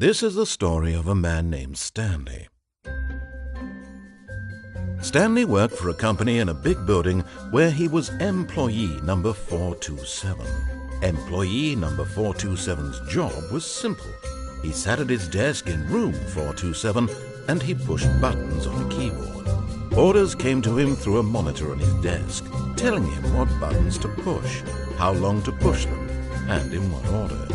This is the story of a man named Stanley. Stanley worked for a company in a big building where he was employee number 427. Employee number 427's job was simple. He sat at his desk in room 427 and he pushed buttons on a keyboard. Orders came to him through a monitor on his desk, telling him what buttons to push, how long to push them, and in what order.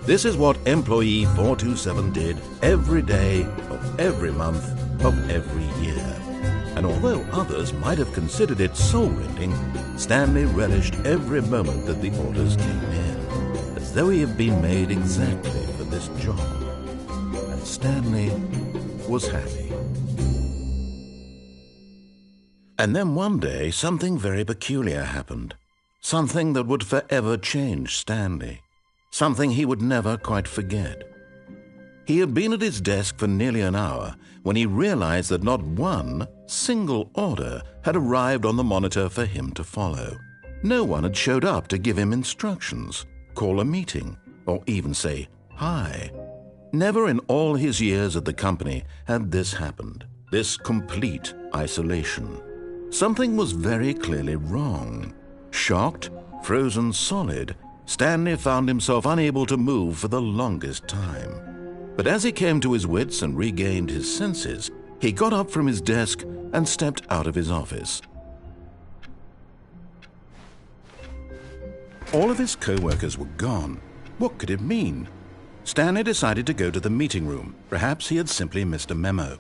This is what employee 427 did every day of every month of every year. And although others might have considered it soul-rending, Stanley relished every moment that the orders came in, as though he had been made exactly for this job. And Stanley was happy. And then one day, something very peculiar happened. Something that would forever change Stanley. Something he would never quite forget. He had been at his desk for nearly an hour when he realized that not one single order had arrived on the monitor for him to follow. No one had showed up to give him instructions, call a meeting, or even say hi. Never in all his years at the company had this happened, this complete isolation. Something was very clearly wrong. Shocked, frozen solid, Stanley found himself unable to move for the longest time. But as he came to his wits and regained his senses, he got up from his desk and stepped out of his office. All of his co-workers were gone. What could it mean? Stanley decided to go to the meeting room. Perhaps he had simply missed a memo.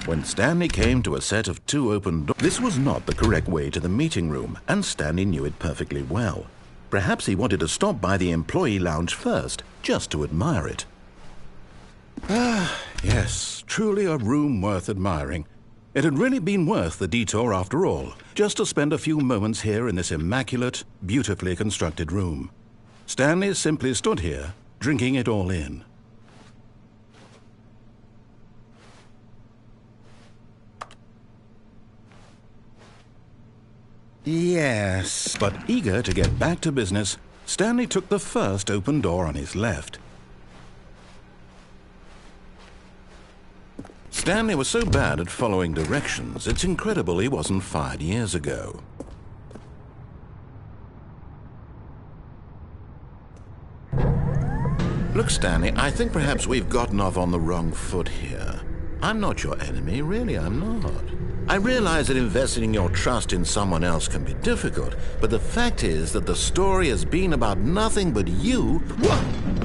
When Stanley came to a set of two open doors, this was not the correct way to the meeting room, and Stanley knew it perfectly well. Perhaps he wanted to stop by the employee lounge first, just to admire it. Yes, truly a room worth admiring. It had really been worth the detour after all, just to spend a few moments here in this immaculate, beautifully constructed room. Stanley simply stood here, drinking it all in. Yes, but eager to get back to business, Stanley took the first open door on his left. Stanley was so bad at following directions, it's incredible he wasn't fired years ago. Look, Stanley, I think perhaps we've gotten off on the wrong foot here. I'm not your enemy, really, I'm not. I realize that investing your trust in someone else can be difficult, but the fact is that the story has been about nothing but you. What?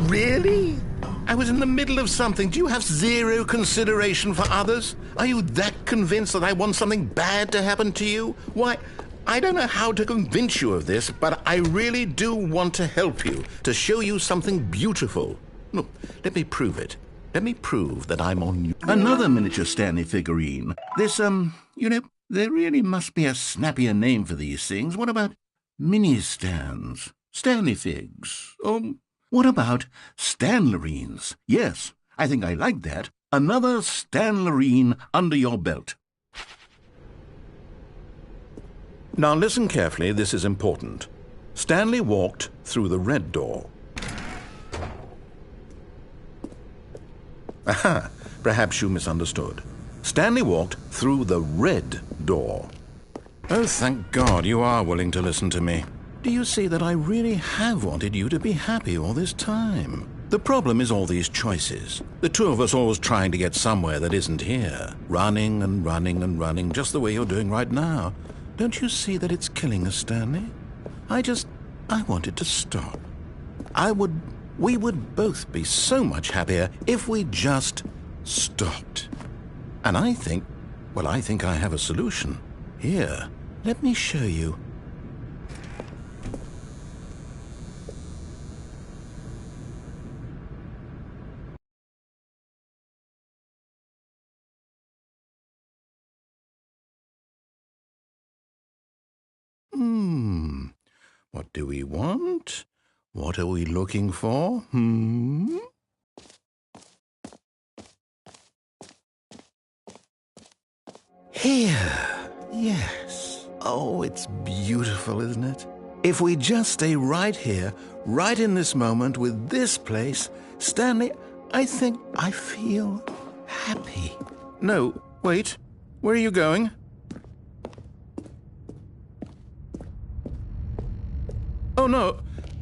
Really? I was in the middle of something. Do you have zero consideration for others? Are you that convinced that I want something bad to happen to you? Why, I don't know how to convince you of this, but I really do want to help you, to show you something beautiful. Look, let me prove it. Let me prove that I'm on you. Another miniature Stanley figurine. This, there really must be a snappier name for these things. What about mini-stands? Stanley figs? What about Stanlerines? Yes, I think I like that. Another Stanlerine under your belt. Now listen carefully, this is important. Stanley walked through the red door. Aha, perhaps you misunderstood. Stanley walked through the red door. Oh, thank God you are willing to listen to me. Do you see that I really have wanted you to be happy all this time? The problem is all these choices. The two of us always trying to get somewhere that isn't here. Running and running and running, just the way you're doing right now. Don't you see that it's killing us, Stanley? I wanted to stop. We would both be so much happier if we just stopped. And I think I have a solution. Here, let me show you. What do we want? What are we looking for? Here. Yes. Oh, it's beautiful, isn't it? If we just stay right here, right in this moment with this place, Stanley, I think I feel happy. No, wait. Where are you going? Oh, no.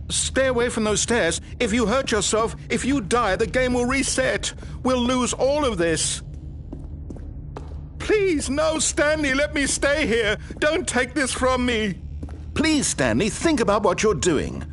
Stay away from those stairs. If you hurt yourself, if you die, the game will reset. We'll lose all of this. Please, no, Stanley, let me stay here. Don't take this from me. Please, Stanley, think about what you're doing.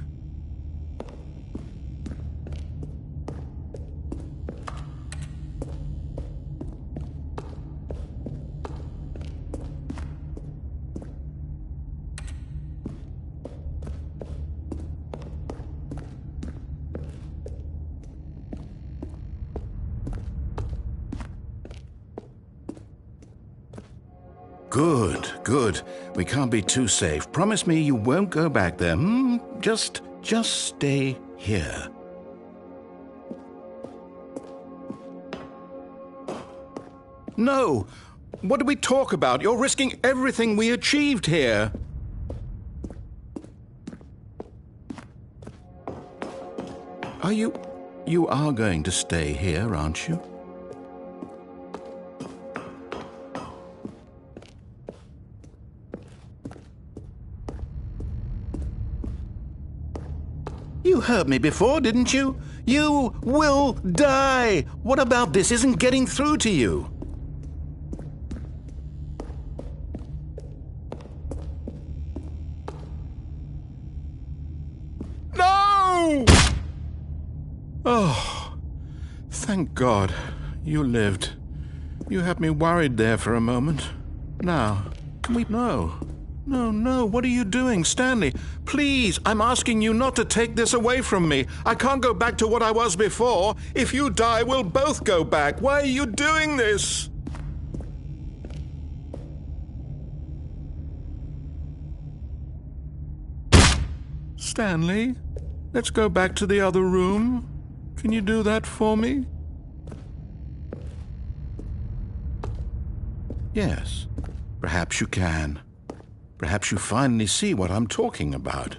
Good, good. We can't be too safe. Promise me you won't go back there. Just stay here. No! What do we talk about? You're risking everything we achieved here. You are going to stay here, aren't you? You heard me before, didn't you? You will die! What about this isn't getting through to you? No! Oh, thank God. You lived. You had me worried there for a moment. Now, can we... No. No, what are you doing, Stanley? Please, I'm asking you not to take this away from me. I can't go back to what I was before. If you die, we'll both go back. Why are you doing this? Stanley, let's go back to the other room. Can you do that for me? Yes, perhaps you can. Perhaps you finally see what I'm talking about.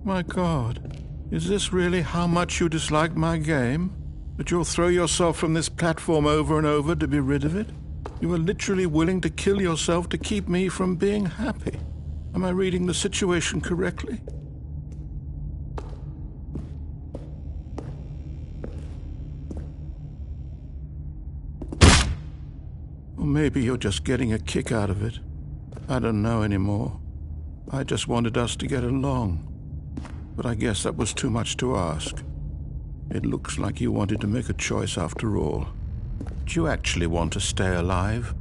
My God, is this really how much you dislike my game? That you'll throw yourself from this platform over and over to be rid of it? You are literally willing to kill yourself to keep me from being happy. Am I reading the situation correctly? Or maybe you're just getting a kick out of it. I don't know anymore. I just wanted us to get along. But I guess that was too much to ask. It looks like you wanted to make a choice after all. Do you actually want to stay alive?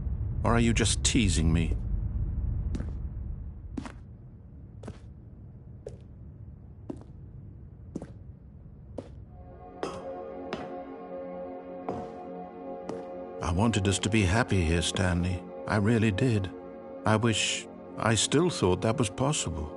Or are you just teasing me? I wanted us to be happy here, Stanley. I really did. I still thought that was possible.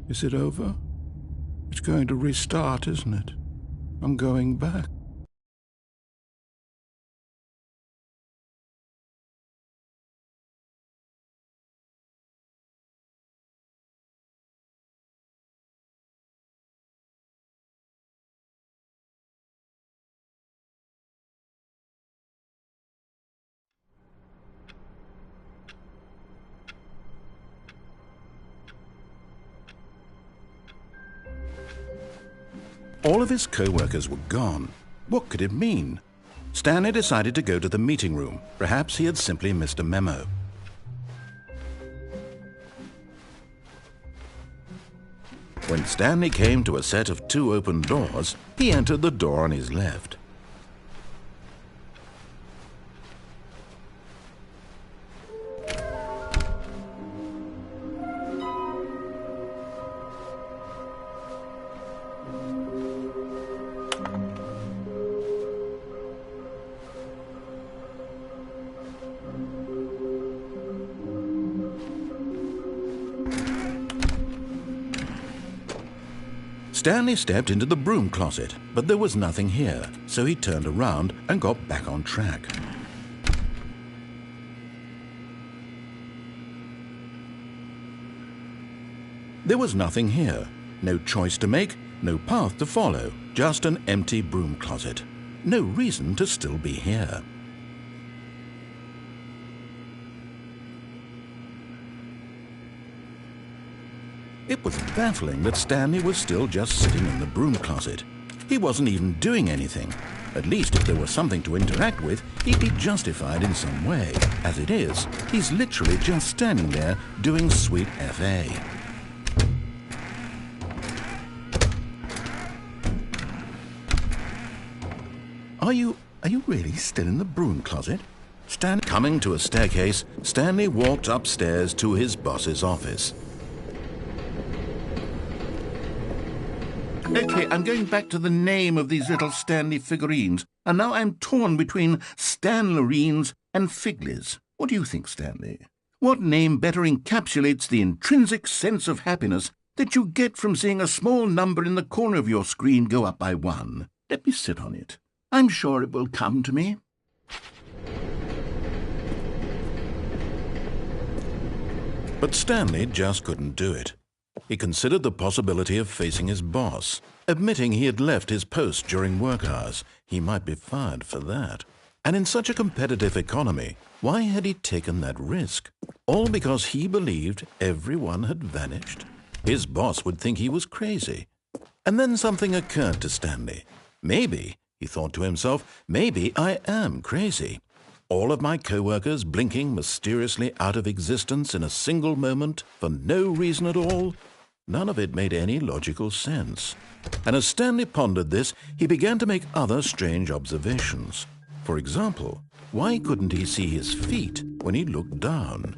Is it over? It's going to restart, isn't it? I'm going back. All of his co-workers were gone. What could it mean? Stanley decided to go to the meeting room. Perhaps he had simply missed a memo. When Stanley came to a set of 2 open doors, he entered the door on his left. Stanley stepped into the broom closet, but there was nothing here, so he turned around and got back on track. There was nothing here. No choice to make, no path to follow, just an empty broom closet. No reason to still be here. It was baffling that Stanley was still just sitting in the broom closet. He wasn't even doing anything. At least if there was something to interact with, he'd be justified in some way. As it is, he's literally just standing there doing sweet FA. Are you really still in the broom closet? Coming to a staircase, Stanley walked upstairs to his boss's office. Okay, I'm going back to the name of these little Stanley figurines, and now I'm torn between Stanlerines and Figlies. What do you think, Stanley? What name better encapsulates the intrinsic sense of happiness that you get from seeing a small number in the corner of your screen go up by 1? Let me sit on it. I'm sure it will come to me. But Stanley just couldn't do it. He considered the possibility of facing his boss. Admitting he had left his post during work hours, he might be fired for that. And in such a competitive economy, why had he taken that risk? All because he believed everyone had vanished? His boss would think he was crazy. And then something occurred to Stanley. Maybe, he thought to himself, maybe I am crazy. All of my co-workers blinking mysteriously out of existence in a single moment for no reason at all? None of it made any logical sense. And as Stanley pondered this, he began to make other strange observations. For example, why couldn't he see his feet when he looked down?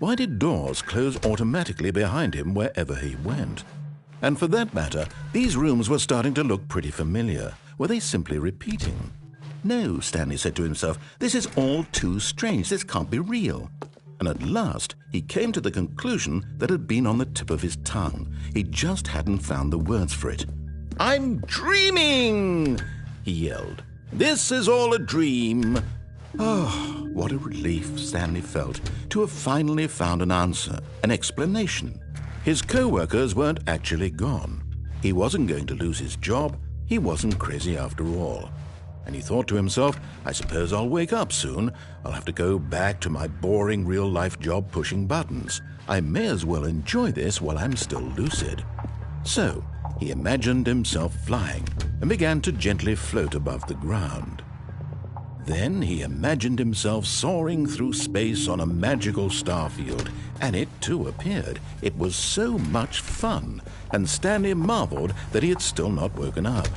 Why did doors close automatically behind him wherever he went? And for that matter, these rooms were starting to look pretty familiar. Were they simply repeating? No, Stanley said to himself, this is all too strange. This can't be real. And at last, he came to the conclusion that had been on the tip of his tongue. He just hadn't found the words for it. I'm dreaming, he yelled. This is all a dream. Oh, what a relief Stanley felt to have finally found an answer, an explanation. His co-workers weren't actually gone. He wasn't going to lose his job. He wasn't crazy after all. And he thought to himself, I suppose I'll wake up soon. I'll have to go back to my boring real-life job pushing buttons. I may as well enjoy this while I'm still lucid. So he imagined himself flying and began to gently float above the ground. Then he imagined himself soaring through space on a magical starfield, and it too appeared. It was so much fun, and Stanley marveled that he had still not woken up.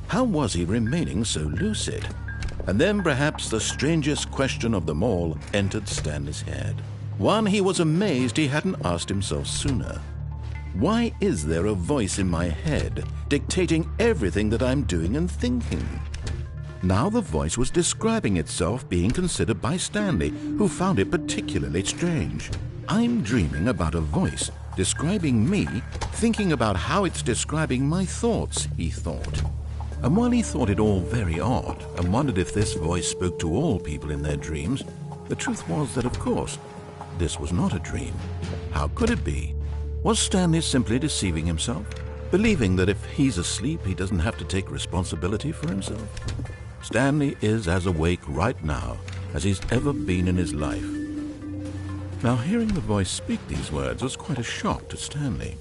How was he remaining so lucid? And then perhaps the strangest question of them all entered Stanley's head. One he was amazed he hadn't asked himself sooner. Why is there a voice in my head dictating everything that I'm doing and thinking? Now the voice was describing itself being considered by Stanley, who found it particularly strange. I'm dreaming about a voice describing me, thinking about how it's describing my thoughts, he thought. And while he thought it all very odd and wondered if this voice spoke to all people in their dreams, the truth was that, of course, this was not a dream. How could it be? Was Stanley simply deceiving himself, believing that if he's asleep, he doesn't have to take responsibility for himself? Stanley is as awake right now as he's ever been in his life. Now, hearing the voice speak these words was quite a shock to Stanley.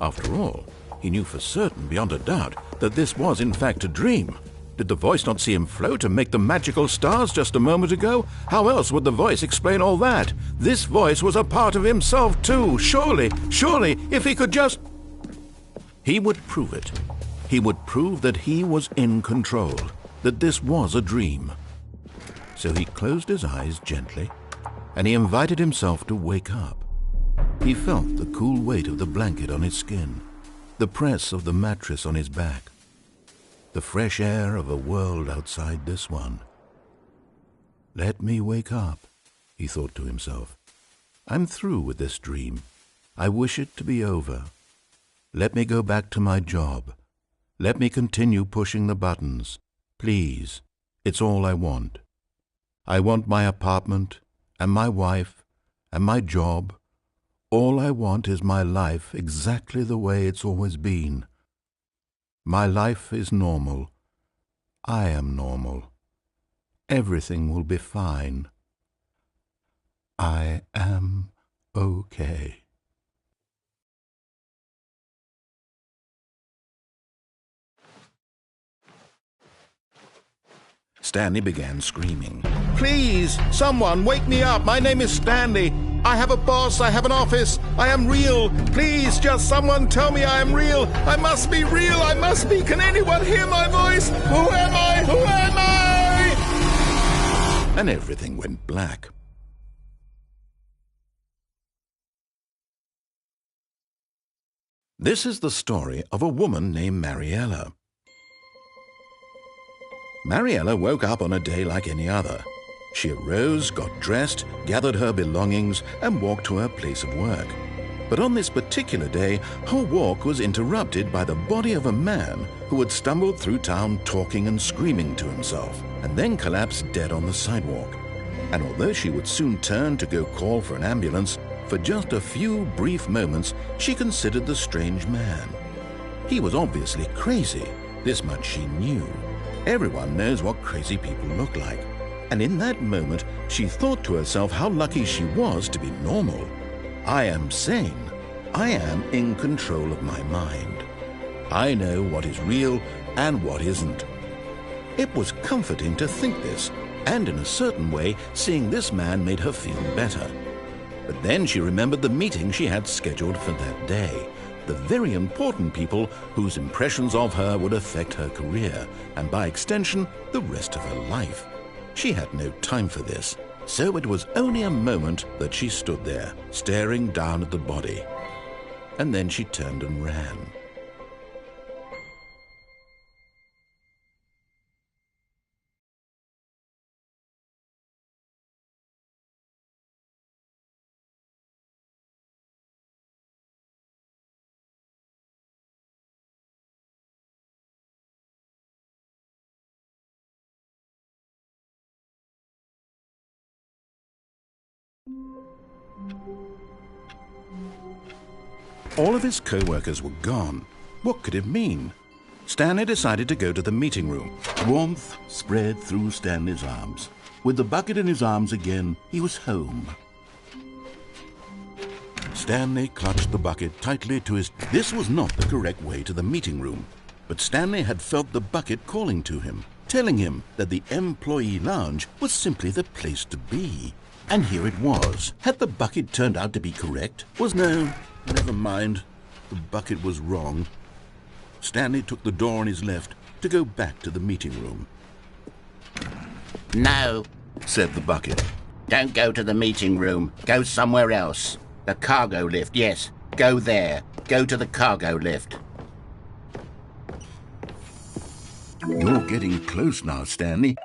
After all, He knew for certain, beyond a doubt, that this was in fact a dream. Did the voice not see him float and make the magical stars just a moment ago? How else would the voice explain all that? This voice was a part of himself too. Surely, if he could just... He would prove it. He would prove that he was in control, that this was a dream. So he closed his eyes gently, and he invited himself to wake up. He felt the cool weight of the blanket on his skin, the press of the mattress on his back, the fresh air of a world outside this one. Let me wake up, he thought to himself. I'm through with this dream. I wish it to be over. Let me go back to my job. Let me continue pushing the buttons. Please, it's all I want. I want my apartment, and my wife, and my job. All I want is my life exactly the way it's always been. My life is normal. I am normal. Everything will be fine. I am okay. Stanley began screaming. Please, someone, wake me up. My name is Stanley. I have a boss. I have an office. I am real. Please, just someone tell me I am real. I must be real. I must be. Can anyone hear my voice? Who am I? Who am I? And everything went black. This is the story of a woman named Mariella. Mariella woke up on a day like any other. She arose, got dressed, gathered her belongings, and walked to her place of work. But on this particular day, her walk was interrupted by the body of a man who had stumbled through town talking and screaming to himself, and then collapsed dead on the sidewalk. And although she would soon turn to go call for an ambulance, for just a few brief moments she considered the strange man. He was obviously crazy, this much she knew. Everyone knows what crazy people look like. And in that moment, she thought to herself how lucky she was to be normal. I am sane. I am in control of my mind. I know what is real and what isn't. It was comforting to think this, and in a certain way, seeing this man made her feel better. But then she remembered the meeting she had scheduled for that day. The very important people whose impressions of her would affect her career, and by extension, the rest of her life. She had no time for this, so it was only a moment that she stood there, staring down at the body. And then she turned and ran. All of his co-workers were gone. What could it mean? Stanley decided to go to the meeting room. Warmth spread through Stanley's arms. With the bucket in his arms again, he was home. Stanley clutched the bucket tightly to his... This was not the correct way to the meeting room, but Stanley had felt the bucket calling to him, telling him that the employee lounge was simply the place to be. And here it was. Had the bucket turned out to be correct? No, never mind. The bucket was wrong. Stanley took the door on his left to go back to the meeting room. No, Said the bucket. don't go to the meeting room. Go somewhere else. The cargo lift, yes. Go there. Go to the cargo lift. You're getting close now, Stanley.